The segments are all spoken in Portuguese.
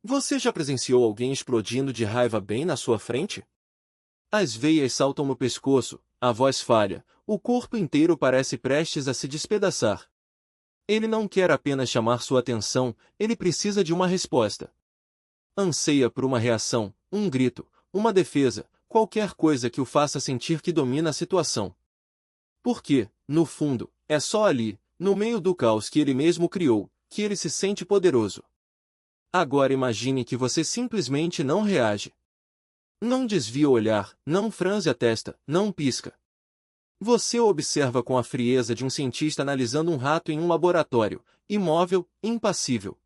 Você já presenciou alguém explodindo de raiva bem na sua frente? As veias saltam no pescoço, a voz falha, o corpo inteiro parece prestes a se despedaçar. Ele não quer apenas chamar sua atenção, ele precisa de uma resposta. Anseia por uma reação, um grito, uma defesa, qualquer coisa que o faça sentir que domina a situação. Porque, no fundo, é só ali, no meio do caos que ele mesmo criou, que ele se sente poderoso. Agora imagine que você simplesmente não reage. Não desvia o olhar, não franze a testa, não pisca. Você o observa com a frieza de um cientista analisando um rato em um laboratório, imóvel, impassível.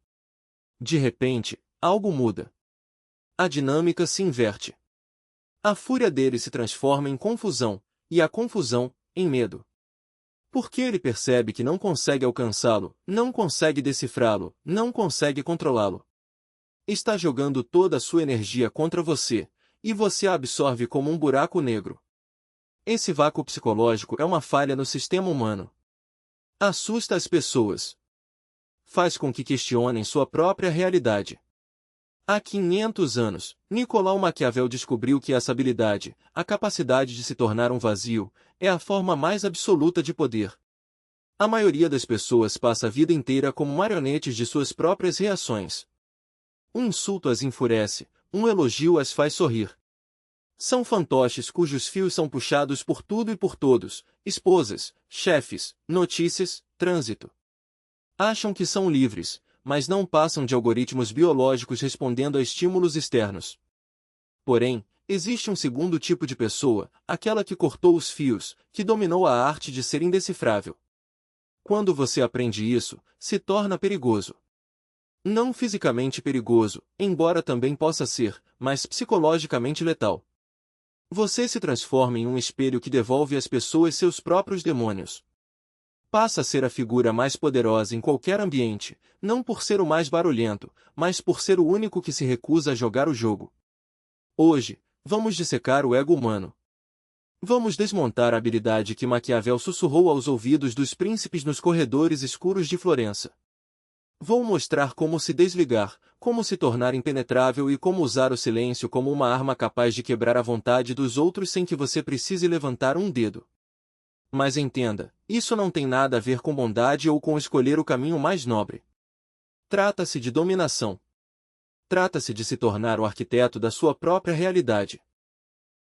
De repente, algo muda. A dinâmica se inverte. A fúria dele se transforma em confusão, e a confusão, em medo. Porque ele percebe que não consegue alcançá-lo, não consegue decifrá-lo, não consegue controlá-lo. Está jogando toda a sua energia contra você, e você a absorve como um buraco negro. Esse vácuo psicológico é uma falha no sistema humano. Assusta as pessoas. Faz com que questionem sua própria realidade. Há 500 anos, Nicolau Maquiavel descobriu que essa habilidade, a capacidade de se tornar um vazio, é a forma mais absoluta de poder. A maioria das pessoas passa a vida inteira como marionetes de suas próprias reações. Um insulto as enfurece, um elogio as faz sorrir. São fantoches cujos fios são puxados por tudo e por todos, esposas, chefes, notícias, trânsito. Acham que são livres, mas não passam de algoritmos biológicos respondendo a estímulos externos. Porém, existe um segundo tipo de pessoa, aquela que cortou os fios, que dominou a arte de ser indecifrável. Quando você aprende isso, se torna perigoso. Não fisicamente perigoso, embora também possa ser, mas psicologicamente letal. Você se transforma em um espelho que devolve às pessoas seus próprios demônios. Passa a ser a figura mais poderosa em qualquer ambiente, não por ser o mais barulhento, mas por ser o único que se recusa a jogar o jogo. Hoje, vamos dissecar o ego humano. Vamos desmontar a habilidade que Maquiavel sussurrou aos ouvidos dos príncipes nos corredores escuros de Florença. Vou mostrar como se desligar, como se tornar impenetrável e como usar o silêncio como uma arma capaz de quebrar a vontade dos outros sem que você precise levantar um dedo. Mas entenda, isso não tem nada a ver com bondade ou com escolher o caminho mais nobre. Trata-se de dominação. Trata-se de se tornar o arquiteto da sua própria realidade.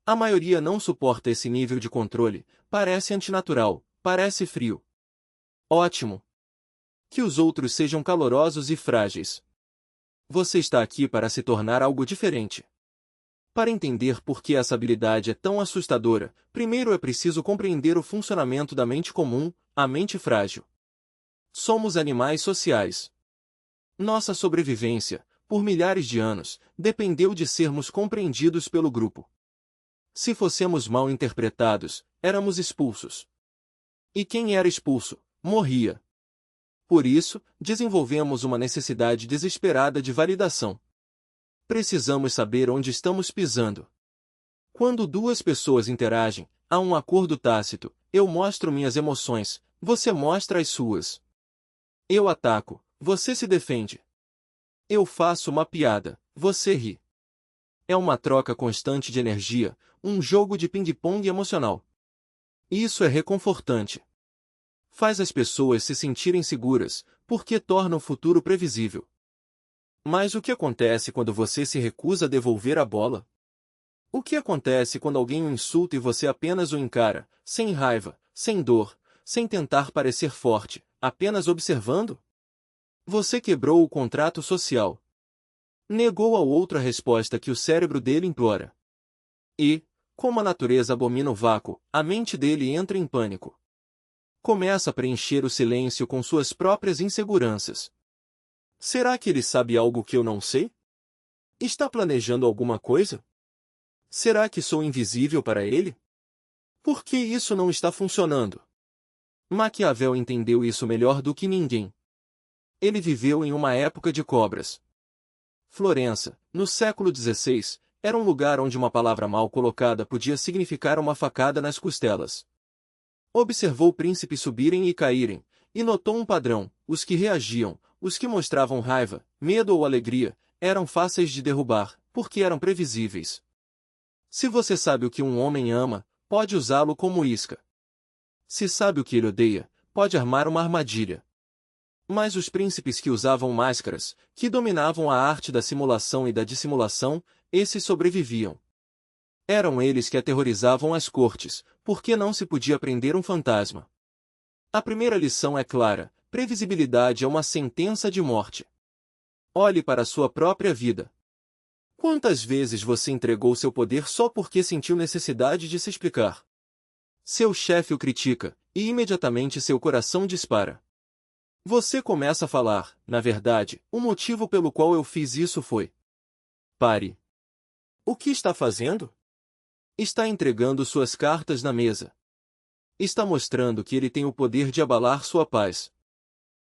A maioria não suporta esse nível de controle, parece antinatural, parece frio. Ótimo! Que os outros sejam calorosos e frágeis. Você está aqui para se tornar algo diferente. Para entender por que essa habilidade é tão assustadora, primeiro é preciso compreender o funcionamento da mente comum, a mente frágil. Somos animais sociais. Nossa sobrevivência, por milhares de anos, dependeu de sermos compreendidos pelo grupo. Se fossemos mal interpretados, éramos expulsos. E quem era expulso, morria. Por isso, desenvolvemos uma necessidade desesperada de validação. Precisamos saber onde estamos pisando. Quando duas pessoas interagem, há um acordo tácito, eu mostro minhas emoções, você mostra as suas. Eu ataco, você se defende. Eu faço uma piada, você ri. É uma troca constante de energia, um jogo de ping-pong emocional. Isso é reconfortante. Faz as pessoas se sentirem seguras, porque torna o futuro previsível. Mas o que acontece quando você se recusa a devolver a bola? O que acontece quando alguém o insulta e você apenas o encara, sem raiva, sem dor, sem tentar parecer forte, apenas observando? Você quebrou o contrato social. Negou ao outro a resposta que o cérebro dele implora. E, como a natureza abomina o vácuo, a mente dele entra em pânico. Começa a preencher o silêncio com suas próprias inseguranças. Será que ele sabe algo que eu não sei? Está planejando alguma coisa? Será que sou invisível para ele? Por que isso não está funcionando? Maquiavel entendeu isso melhor do que ninguém. Ele viveu em uma época de cobras. Florença, no século XVI, era um lugar onde uma palavra mal colocada podia significar uma facada nas costelas. Observou príncipes subirem e caírem, e notou um padrão: os que reagiam, os que mostravam raiva, medo ou alegria, eram fáceis de derrubar, porque eram previsíveis. Se você sabe o que um homem ama, pode usá-lo como isca. Se sabe o que ele odeia, pode armar uma armadilha. Mas os príncipes que usavam máscaras, que dominavam a arte da simulação e da dissimulação, esses sobreviviam. Eram eles que aterrorizavam as cortes, porque não se podia prender um fantasma. A primeira lição é clara: previsibilidade é uma sentença de morte. Olhe para a sua própria vida. Quantas vezes você entregou seu poder só porque sentiu necessidade de se explicar? Seu chefe o critica, e imediatamente seu coração dispara. Você começa a falar: na verdade, o motivo pelo qual eu fiz isso foi. Pare. O que está fazendo? Está entregando suas cartas na mesa. Está mostrando que ele tem o poder de abalar sua paz.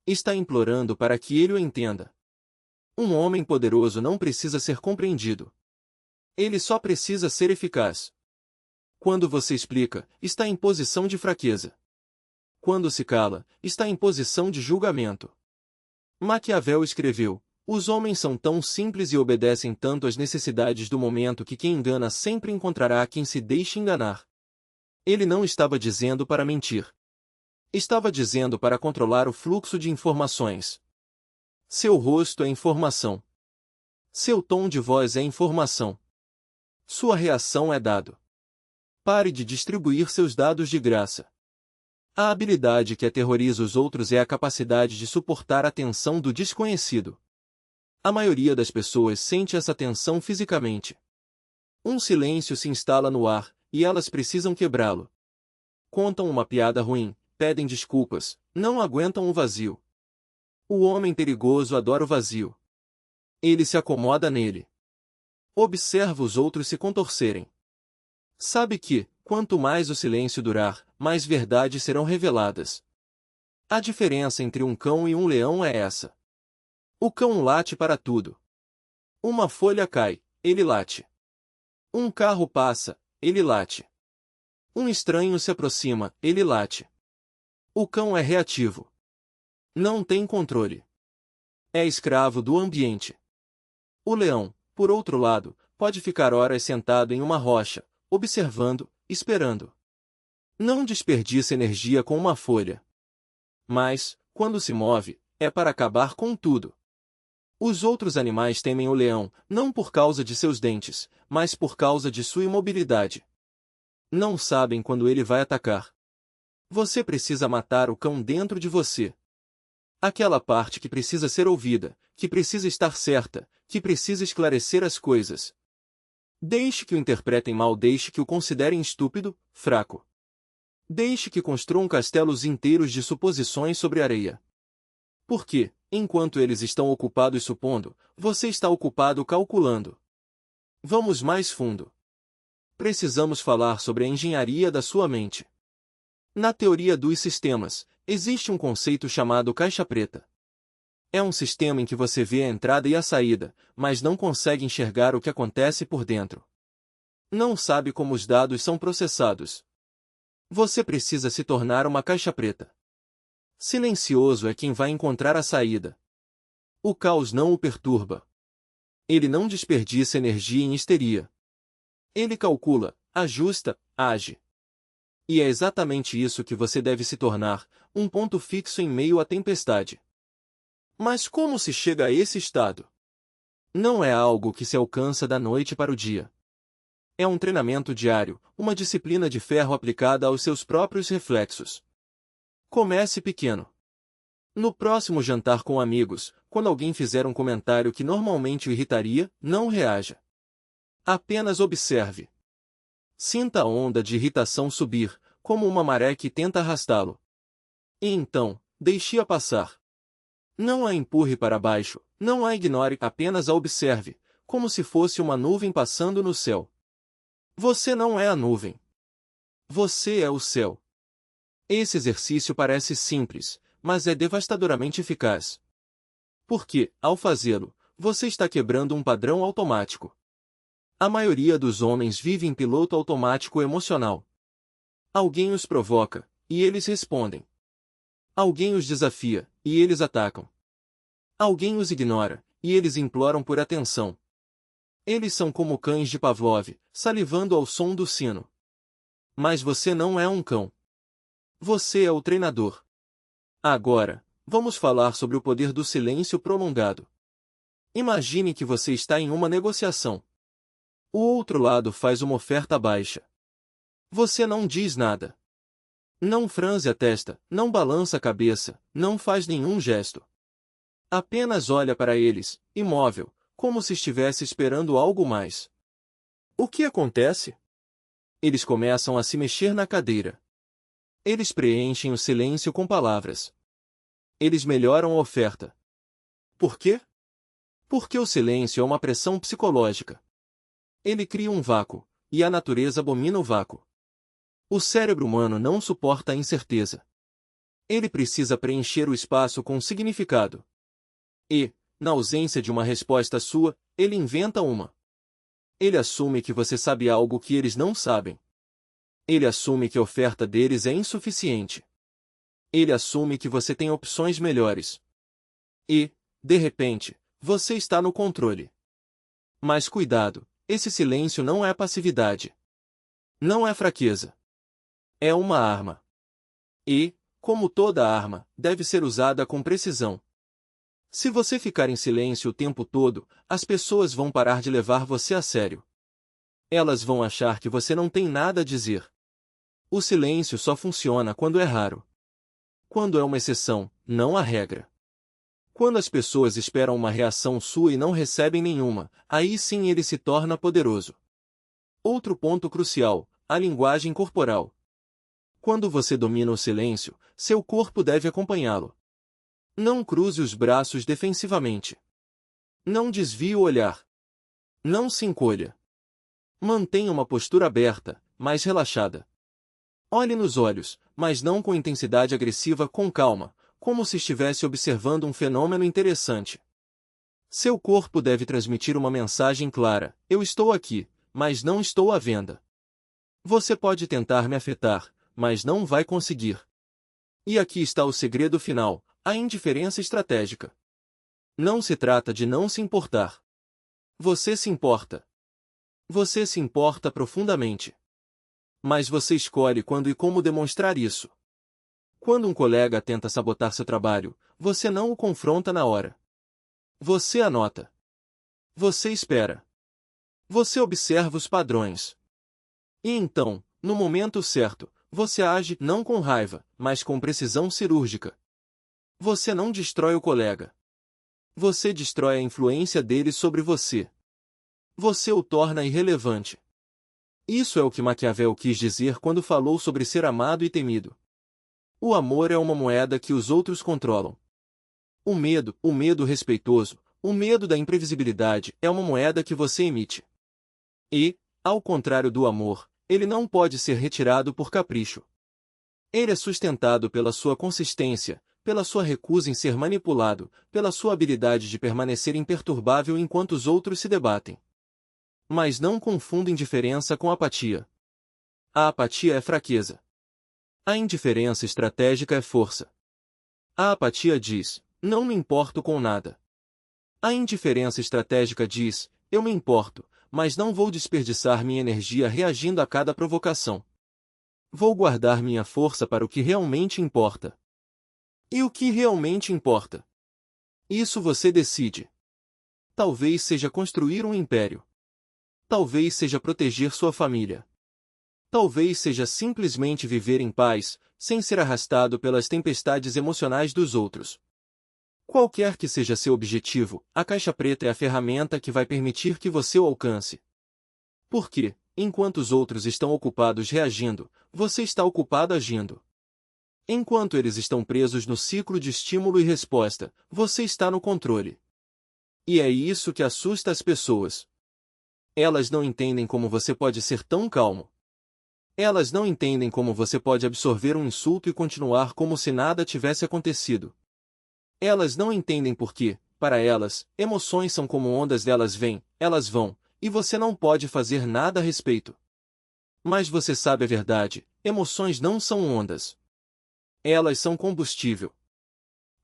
Está implorando para que ele o entenda. Um homem poderoso não precisa ser compreendido. Ele só precisa ser eficaz. Quando você explica, está em posição de fraqueza. Quando se cala, está em posição de julgamento. Maquiavel escreveu: os homens são tão simples e obedecem tanto às necessidades do momento que quem engana sempre encontrará quem se deixe enganar. Ele não estava dizendo para mentir. Estava dizendo para controlar o fluxo de informações. Seu rosto é informação. Seu tom de voz é informação. Sua reação é dado. Pare de distribuir seus dados de graça. A habilidade que aterroriza os outros é a capacidade de suportar a tensão do desconhecido. A maioria das pessoas sente essa tensão fisicamente. Um silêncio se instala no ar, e elas precisam quebrá-lo. Contam uma piada ruim, pedem desculpas, não aguentam o vazio. O homem perigoso adora o vazio. Ele se acomoda nele. Observa os outros se contorcerem. Sabe que, quanto mais o silêncio durar, mais verdades serão reveladas. A diferença entre um cão e um leão é essa. O cão late para tudo. Uma folha cai, ele late. Um carro passa, ele late. Um estranho se aproxima, ele late. O cão é reativo. Não tem controle. É escravo do ambiente. O leão, por outro lado, pode ficar horas sentado em uma rocha, observando, esperando. Não desperdiça energia com uma folha. Mas, quando se move, é para acabar com tudo. Os outros animais temem o leão, não por causa de seus dentes, mas por causa de sua imobilidade. Não sabem quando ele vai atacar. Você precisa matar o cão dentro de você. Aquela parte que precisa ser ouvida, que precisa estar certa, que precisa esclarecer as coisas. Deixe que o interpretem mal, deixe que o considerem estúpido, fraco. Deixe que construam castelos inteiros de suposições sobre areia. Porque, enquanto eles estão ocupados supondo, você está ocupado calculando. Vamos mais fundo. Precisamos falar sobre a engenharia da sua mente. Na teoria dos sistemas, existe um conceito chamado caixa preta. É um sistema em que você vê a entrada e a saída, mas não consegue enxergar o que acontece por dentro. Não sabe como os dados são processados. Você precisa se tornar uma caixa preta. Silencioso é quem vai encontrar a saída. O caos não o perturba. Ele não desperdiça energia em histeria. Ele calcula, ajusta, age. E é exatamente isso que você deve se tornar, um ponto fixo em meio à tempestade. Mas como se chega a esse estado? Não é algo que se alcança da noite para o dia. É um treinamento diário, uma disciplina de ferro aplicada aos seus próprios reflexos. Comece pequeno. No próximo jantar com amigos, quando alguém fizer um comentário que normalmente o irritaria, não reaja. Apenas observe. Sinta a onda de irritação subir, como uma maré que tenta arrastá-lo. E então, deixe-a passar. Não a empurre para baixo, não a ignore, apenas a observe, como se fosse uma nuvem passando no céu. Você não é a nuvem. Você é o céu. Esse exercício parece simples, mas é devastadoramente eficaz. Porque, ao fazê-lo, você está quebrando um padrão automático. A maioria dos homens vive em piloto automático emocional. Alguém os provoca, e eles respondem. Alguém os desafia, e eles atacam. Alguém os ignora, e eles imploram por atenção. Eles são como cães de Pavlov, salivando ao som do sino. Mas você não é um cão. Você é o treinador. Agora, vamos falar sobre o poder do silêncio prolongado. Imagine que você está em uma negociação. O outro lado faz uma oferta baixa. Você não diz nada. Não franze a testa, não balança a cabeça, não faz nenhum gesto. Apenas olha para eles, imóvel, como se estivesse esperando algo mais. O que acontece? Eles começam a se mexer na cadeira. Eles preenchem o silêncio com palavras. Eles melhoram a oferta. Por quê? Porque o silêncio é uma pressão psicológica. Ele cria um vácuo, e a natureza abomina o vácuo. O cérebro humano não suporta a incerteza. Ele precisa preencher o espaço com significado. E, na ausência de uma resposta sua, ele inventa uma. Ele assume que você sabe algo que eles não sabem. Ele assume que a oferta deles é insuficiente. Ele assume que você tem opções melhores. E, de repente, você está no controle. Mas cuidado, esse silêncio não é passividade. Não é fraqueza. É uma arma. E, como toda arma, deve ser usada com precisão. Se você ficar em silêncio o tempo todo, as pessoas vão parar de levar você a sério. Elas vão achar que você não tem nada a dizer. O silêncio só funciona quando é raro. Quando é uma exceção, não a regra. Quando as pessoas esperam uma reação sua e não recebem nenhuma, aí sim ele se torna poderoso. Outro ponto crucial, a linguagem corporal. Quando você domina o silêncio, seu corpo deve acompanhá-lo. Não cruze os braços defensivamente. Não desvie o olhar. Não se encolha. Mantenha uma postura aberta, mas relaxada. Olhe nos olhos, mas não com intensidade agressiva, com calma, como se estivesse observando um fenômeno interessante. Seu corpo deve transmitir uma mensagem clara: eu estou aqui, mas não estou à venda. Você pode tentar me afetar, mas não vai conseguir. E aqui está o segredo final, a indiferença estratégica. Não se trata de não se importar. Você se importa. Você se importa profundamente. Mas você escolhe quando e como demonstrar isso. Quando um colega tenta sabotar seu trabalho, você não o confronta na hora. Você anota. Você espera. Você observa os padrões. E então, no momento certo, você age não com raiva, mas com precisão cirúrgica. Você não destrói o colega. Você destrói a influência dele sobre você. Você o torna irrelevante. Isso é o que Maquiavel quis dizer quando falou sobre ser amado e temido. O amor é uma moeda que os outros controlam. O medo respeitoso, o medo da imprevisibilidade, é uma moeda que você emite. E, ao contrário do amor, ele não pode ser retirado por capricho. Ele é sustentado pela sua consistência, pela sua recusa em ser manipulado, pela sua habilidade de permanecer imperturbável enquanto os outros se debatem. Mas não confunda indiferença com apatia. A apatia é fraqueza. A indiferença estratégica é força. A apatia diz: não me importo com nada. A indiferença estratégica diz: eu me importo, mas não vou desperdiçar minha energia reagindo a cada provocação. Vou guardar minha força para o que realmente importa. E o que realmente importa? Isso você decide. Talvez seja construir um império. Talvez seja proteger sua família. Talvez seja simplesmente viver em paz, sem ser arrastado pelas tempestades emocionais dos outros. Qualquer que seja seu objetivo, a caixa preta é a ferramenta que vai permitir que você o alcance. Porque, enquanto os outros estão ocupados reagindo, você está ocupado agindo. Enquanto eles estão presos no ciclo de estímulo e resposta, você está no controle. E é isso que assusta as pessoas. Elas não entendem como você pode ser tão calmo. Elas não entendem como você pode absorver um insulto e continuar como se nada tivesse acontecido. Elas não entendem porque, para elas, emoções são como ondas, elas vêm, elas vão, e você não pode fazer nada a respeito. Mas você sabe a verdade, emoções não são ondas. Elas são combustível.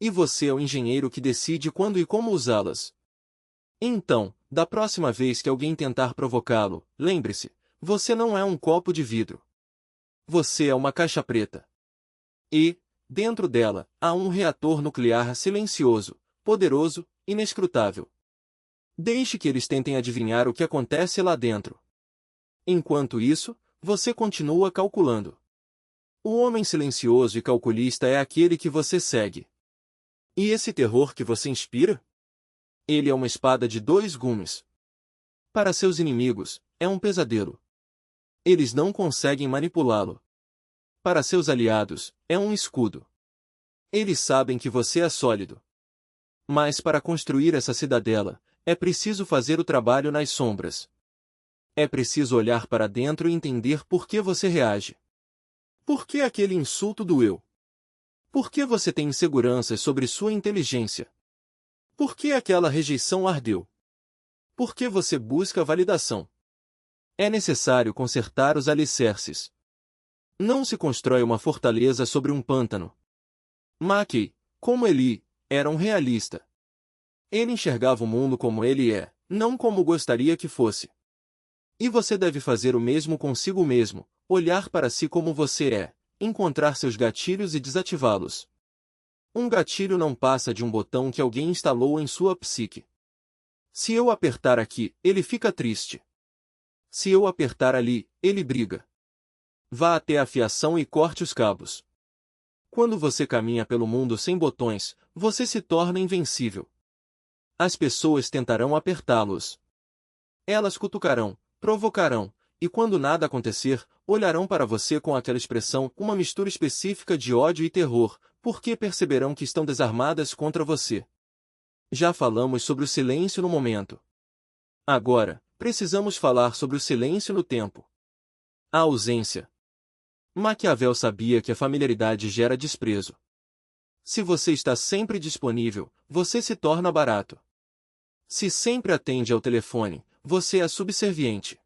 E você é o engenheiro que decide quando e como usá-las. Então, da próxima vez que alguém tentar provocá-lo, lembre-se, você não é um copo de vidro. Você é uma caixa preta. E, dentro dela, há um reator nuclear silencioso, poderoso, inescrutável. Deixe que eles tentem adivinhar o que acontece lá dentro. Enquanto isso, você continua calculando. O homem silencioso e calculista é aquele que você segue. E esse terror que você inspira? Ele é uma espada de dois gumes. Para seus inimigos, é um pesadelo. Eles não conseguem manipulá-lo. Para seus aliados, é um escudo. Eles sabem que você é sólido. Mas para construir essa cidadela, é preciso fazer o trabalho nas sombras. É preciso olhar para dentro e entender por que você reage. Por que aquele insulto doeu? Por que você tem inseguranças sobre sua inteligência? Por que aquela rejeição ardeu? Por que você busca validação? É necessário consertar os alicerces. Não se constrói uma fortaleza sobre um pântano. Mackay, como Eli, era um realista. Ele enxergava o mundo como ele é, não como gostaria que fosse. E você deve fazer o mesmo consigo mesmo, olhar para si como você é, encontrar seus gatilhos e desativá-los. Um gatilho não passa de um botão que alguém instalou em sua psique. Se eu apertar aqui, ele fica triste. Se eu apertar ali, ele briga. Vá até a fiação e corte os cabos. Quando você caminha pelo mundo sem botões, você se torna invencível. As pessoas tentarão apertá-los. Elas cutucarão, provocarão, e quando nada acontecer, olharão para você com aquela expressão, uma mistura específica de ódio e terror, porque perceberão que estão desarmadas contra você. Já falamos sobre o silêncio no momento. Agora, precisamos falar sobre o silêncio no tempo. A ausência. Maquiavel sabia que a familiaridade gera desprezo. Se você está sempre disponível, você se torna barato. Se sempre atende ao telefone, você é subserviente.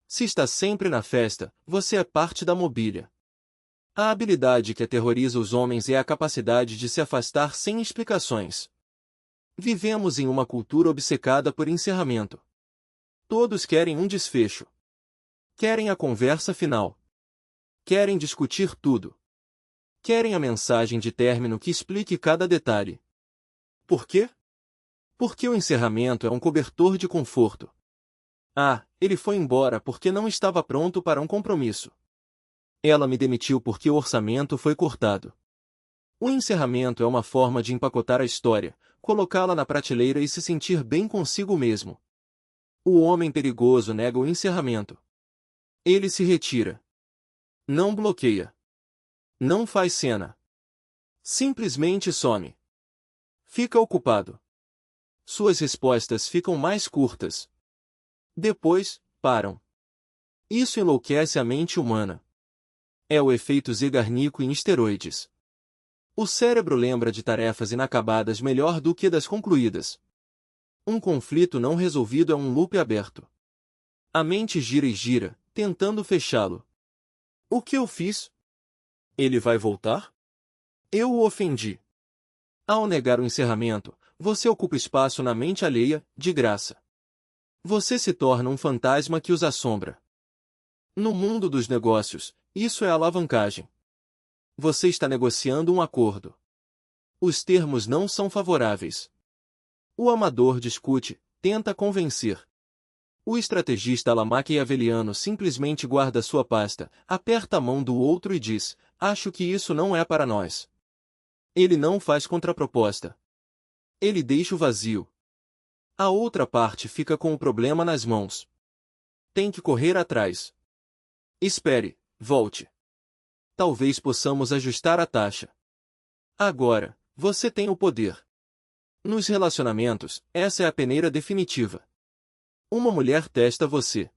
Se está sempre na festa, você é parte da mobília. A habilidade que aterroriza os homens é a capacidade de se afastar sem explicações. Vivemos em uma cultura obcecada por encerramento. Todos querem um desfecho. Querem a conversa final. Querem discutir tudo. Querem a mensagem de término que explique cada detalhe. Por quê? Porque o encerramento é um cobertor de conforto. Ah, ele foi embora porque não estava pronto para um compromisso. Ela me demitiu porque o orçamento foi cortado. O encerramento é uma forma de empacotar a história, colocá-la na prateleira e se sentir bem consigo mesmo. O homem perigoso nega o encerramento. Ele se retira. Não bloqueia. Não faz cena. Simplesmente some. Fica ocupado. Suas respostas ficam mais curtas. Depois, param. Isso enlouquece a mente humana. É o efeito Zeigarnik em esteroides. O cérebro lembra de tarefas inacabadas melhor do que das concluídas. Um conflito não resolvido é um loop aberto. A mente gira e gira, tentando fechá-lo. O que eu fiz? Ele vai voltar? Eu o ofendi. Ao negar o encerramento, você ocupa espaço na mente alheia, de graça. Você se torna um fantasma que os assombra. No mundo dos negócios, isso é alavancagem. Você está negociando um acordo. Os termos não são favoráveis. O amador discute, tenta convencer. O estrategista maquiaveliano simplesmente guarda sua pasta, aperta a mão do outro e diz, acho que isso não é para nós. Ele não faz contraproposta. Ele deixa o vazio. A outra parte fica com o problema nas mãos. Tem que correr atrás. Espere, volte. Talvez possamos ajustar a taxa. Agora, você tem o poder. Nos relacionamentos, essa é a peneira definitiva. Uma mulher testa você.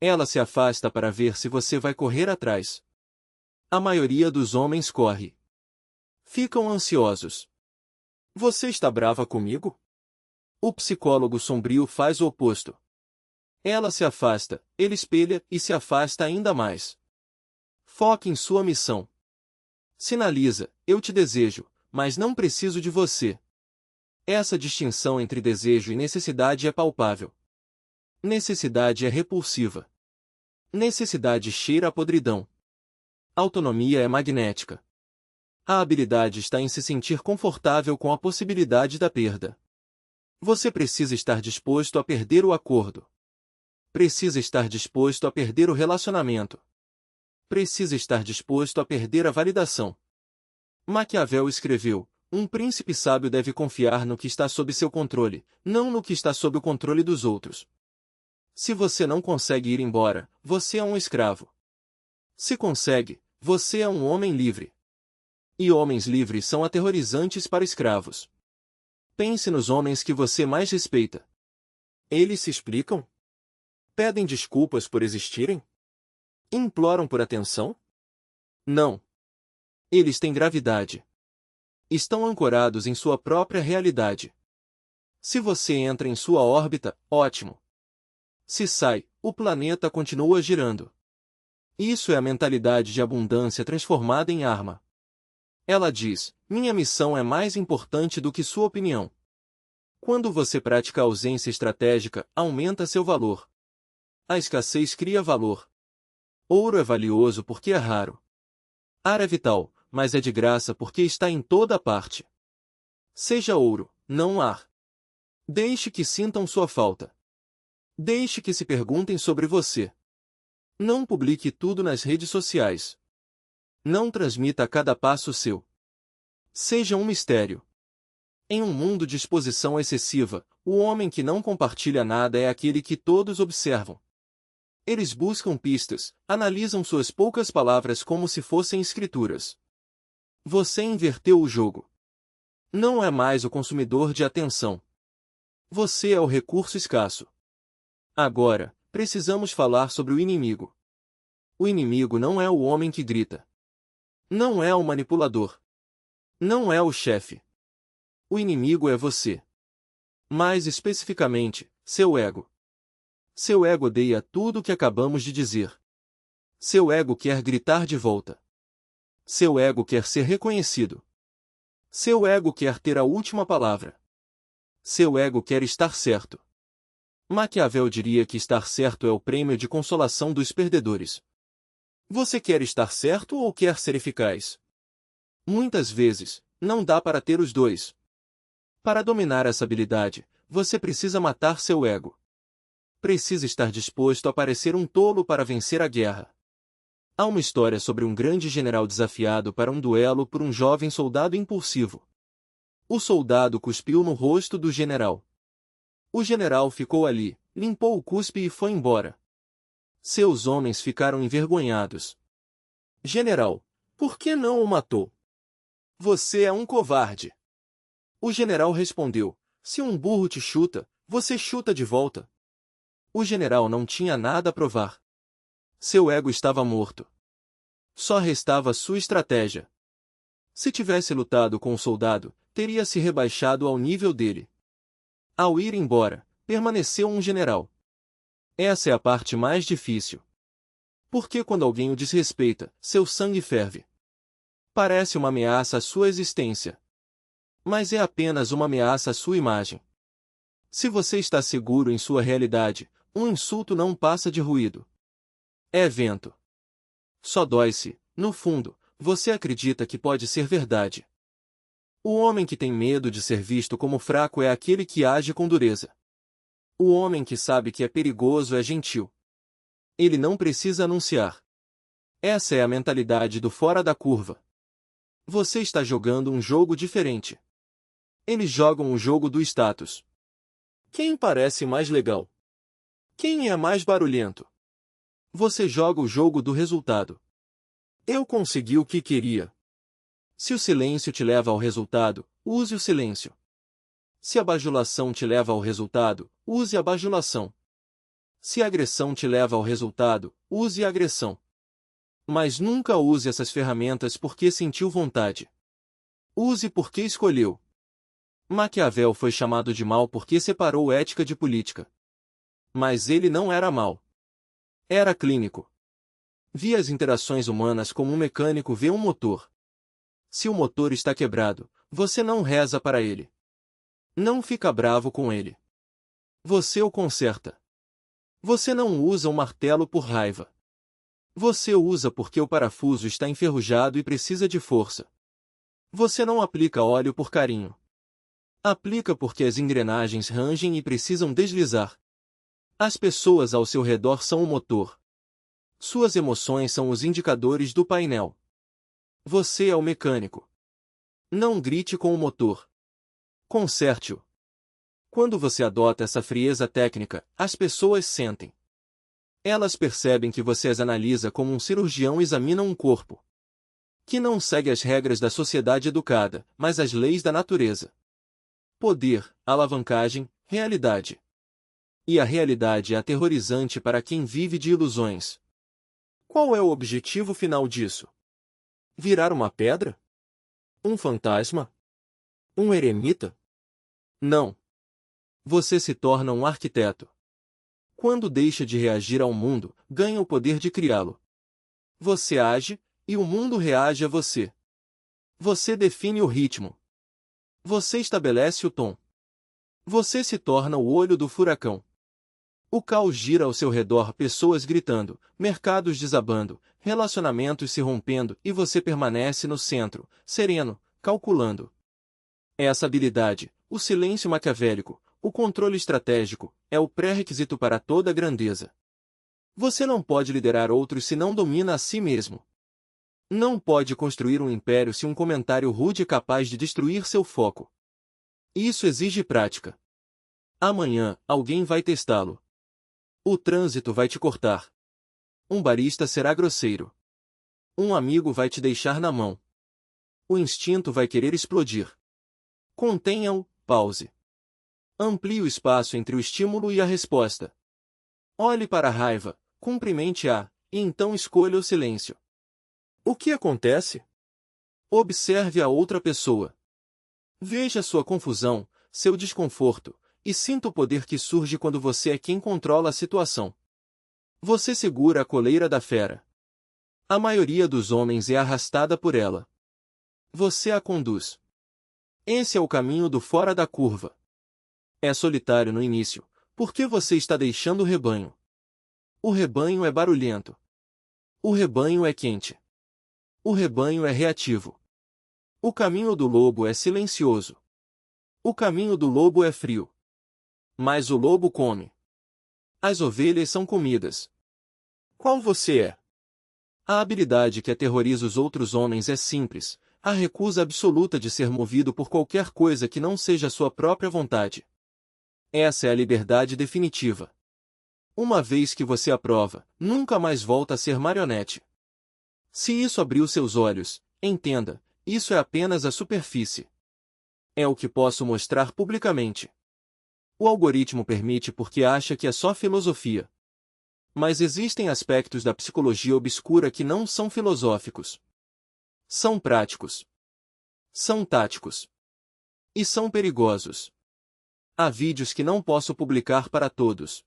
Ela se afasta para ver se você vai correr atrás. A maioria dos homens corre. Ficam ansiosos. Você está brava comigo? O psicólogo sombrio faz o oposto. Ela se afasta, ele espelha e se afasta ainda mais. Foque em sua missão. Sinaliza, eu te desejo, mas não preciso de você. Essa distinção entre desejo e necessidade é palpável. Necessidade é repulsiva. Necessidade cheira a podridão. Autonomia é magnética. A habilidade está em se sentir confortável com a possibilidade da perda. Você precisa estar disposto a perder o acordo. Precisa estar disposto a perder o relacionamento. Precisa estar disposto a perder a validação. Maquiavel escreveu: um príncipe sábio deve confiar no que está sob seu controle, não no que está sob o controle dos outros. Se você não consegue ir embora, você é um escravo. Se consegue, você é um homem livre. E homens livres são aterrorizantes para escravos. Pense nos homens que você mais respeita. Eles se explicam? Pedem desculpas por existirem? Imploram por atenção? Não. Eles têm gravidade. Estão ancorados em sua própria realidade. Se você entra em sua órbita, ótimo. Se sai, o planeta continua girando. Isso é a mentalidade de abundância transformada em arma. Ela diz: minha missão é mais importante do que sua opinião. Quando você pratica a ausência estratégica, aumenta seu valor. A escassez cria valor. Ouro é valioso porque é raro. Ar é vital, mas é de graça porque está em toda parte. Seja ouro, não ar. Deixe que sintam sua falta. Deixe que se perguntem sobre você. Não publique tudo nas redes sociais. Não transmita a cada passo seu. Seja um mistério. Em um mundo de exposição excessiva, o homem que não compartilha nada é aquele que todos observam. Eles buscam pistas, analisam suas poucas palavras como se fossem escrituras. Você inverteu o jogo. Não é mais o consumidor de atenção. Você é o recurso escasso. Agora, precisamos falar sobre o inimigo. O inimigo não é o homem que grita. Não é o manipulador. Não é o chefe. O inimigo é você. Mais especificamente, seu ego. Seu ego odeia tudo o que acabamos de dizer. Seu ego quer gritar de volta. Seu ego quer ser reconhecido. Seu ego quer ter a última palavra. Seu ego quer estar certo. Maquiavel diria que estar certo é o prêmio de consolação dos perdedores. Você quer estar certo ou quer ser eficaz? Muitas vezes, não dá para ter os dois. Para dominar essa habilidade, você precisa matar seu ego. Precisa estar disposto a parecer um tolo para vencer a guerra. Há uma história sobre um grande general desafiado para um duelo por um jovem soldado impulsivo. O soldado cuspiu no rosto do general. O general ficou ali, limpou o cuspe e foi embora. Seus homens ficaram envergonhados. General, por que não o matou? Você é um covarde. O general respondeu: se um burro te chuta, você chuta de volta. O general não tinha nada a provar. Seu ego estava morto. Só restava sua estratégia. Se tivesse lutado com o soldado, teria se rebaixado ao nível dele. Ao ir embora, permaneceu um general. Essa é a parte mais difícil. Porque quando alguém o desrespeita, seu sangue ferve. Parece uma ameaça à sua existência. Mas é apenas uma ameaça à sua imagem. Se você está seguro em sua realidade, um insulto não passa de ruído. É vento. Só dói se, no fundo, você acredita que pode ser verdade. O homem que tem medo de ser visto como fraco é aquele que age com dureza. O homem que sabe que é perigoso é gentil. Ele não precisa anunciar. Essa é a mentalidade do fora da curva. Você está jogando um jogo diferente. Eles jogam o jogo do status. Quem parece mais legal? Quem é mais barulhento? Você joga o jogo do resultado. Eu consegui o que queria. Se o silêncio te leva ao resultado, use o silêncio. Se a bajulação te leva ao resultado, use a bajulação. Se a agressão te leva ao resultado, use a agressão. Mas nunca use essas ferramentas porque sentiu vontade. Use porque escolheu. Maquiavel foi chamado de mau porque separou ética de política. Mas ele não era mau. Era clínico. Via as interações humanas como um mecânico vê um motor. Se o motor está quebrado, você não reza para ele. Não fica bravo com ele. Você o conserta. Você não usa um martelo por raiva. Você o usa porque o parafuso está enferrujado e precisa de força. Você não aplica óleo por carinho. Aplica porque as engrenagens rangem e precisam deslizar. As pessoas ao seu redor são o motor. Suas emoções são os indicadores do painel. Você é o mecânico. Não grite com o motor. Conserte-o. Quando você adota essa frieza técnica, as pessoas sentem. Elas percebem que você as analisa como um cirurgião examina um corpo. Que não segue as regras da sociedade educada, mas as leis da natureza. Poder, alavancagem, realidade. E a realidade é aterrorizante para quem vive de ilusões. Qual é o objetivo final disso? Virar uma pedra? Um fantasma? Um eremita? Não. Você se torna um arquiteto. Quando deixa de reagir ao mundo, ganha o poder de criá-lo. Você age, e o mundo reage a você. Você define o ritmo. Você estabelece o tom. Você se torna o olho do furacão. O caos gira ao seu redor, pessoas gritando, mercados desabando, relacionamentos se rompendo e você permanece no centro, sereno, calculando. Essa habilidade, o silêncio maquiavélico, o controle estratégico, é o pré-requisito para toda grandeza. Você não pode liderar outros se não domina a si mesmo. Não pode construir um império se um comentário rude é capaz de destruir seu foco. Isso exige prática. Amanhã, alguém vai testá-lo. O trânsito vai te cortar. Um barista será grosseiro. Um amigo vai te deixar na mão. O instinto vai querer explodir. Contenha-o, pause. Amplie o espaço entre o estímulo e a resposta. Olhe para a raiva, cumprimente-a, e então escolha o silêncio. O que acontece? Observe a outra pessoa. Veja sua confusão, seu desconforto, e sinta o poder que surge quando você é quem controla a situação. Você segura a coleira da fera. A maioria dos homens é arrastada por ela. Você a conduz. Esse é o caminho do fora da curva. É solitário no início, porque você está deixando o rebanho. O rebanho é barulhento. O rebanho é quente. O rebanho é reativo. O caminho do lobo é silencioso. O caminho do lobo é frio. Mas o lobo come. As ovelhas são comidas. Qual você é? A habilidade que aterroriza os outros homens é simples, a recusa absoluta de ser movido por qualquer coisa que não seja sua própria vontade. Essa é a liberdade definitiva. Uma vez que você aprova, nunca mais volta a ser marionete. Se isso abriu seus olhos, entenda, isso é apenas a superfície. É o que posso mostrar publicamente. O algoritmo permite porque acha que é só filosofia. Mas existem aspectos da psicologia obscura que não são filosóficos. São práticos. São táticos. E são perigosos. Há vídeos que não posso publicar para todos.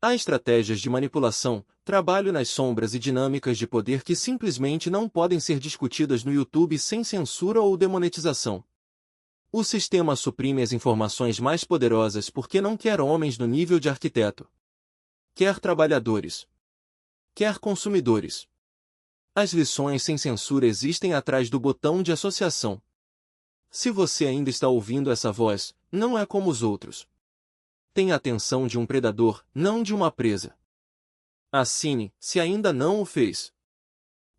Há estratégias de manipulação, trabalho nas sombras e dinâmicas de poder que simplesmente não podem ser discutidas no YouTube sem censura ou demonetização. O sistema suprime as informações mais poderosas porque não quer homens no nível de arquiteto. Quer trabalhadores. Quer consumidores. As lições sem censura existem atrás do botão de associação. Se você ainda está ouvindo essa voz, não é como os outros. Tem a atenção de um predador, não de uma presa. Assine, se ainda não o fez.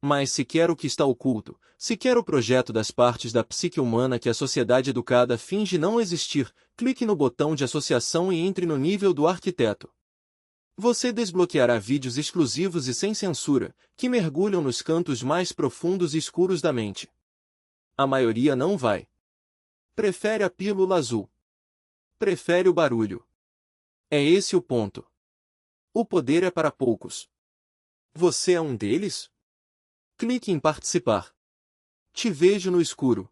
Mas se quer o que está oculto, se quer o projeto das partes da psique humana que a sociedade educada finge não existir, clique no botão de associação e entre no nível do arquiteto. Você desbloqueará vídeos exclusivos e sem censura, que mergulham nos cantos mais profundos e escuros da mente. A maioria não vai. Prefere a pílula azul. Prefere o barulho. É esse o ponto. O poder é para poucos. Você é um deles? Clique em participar. Te vejo no escuro.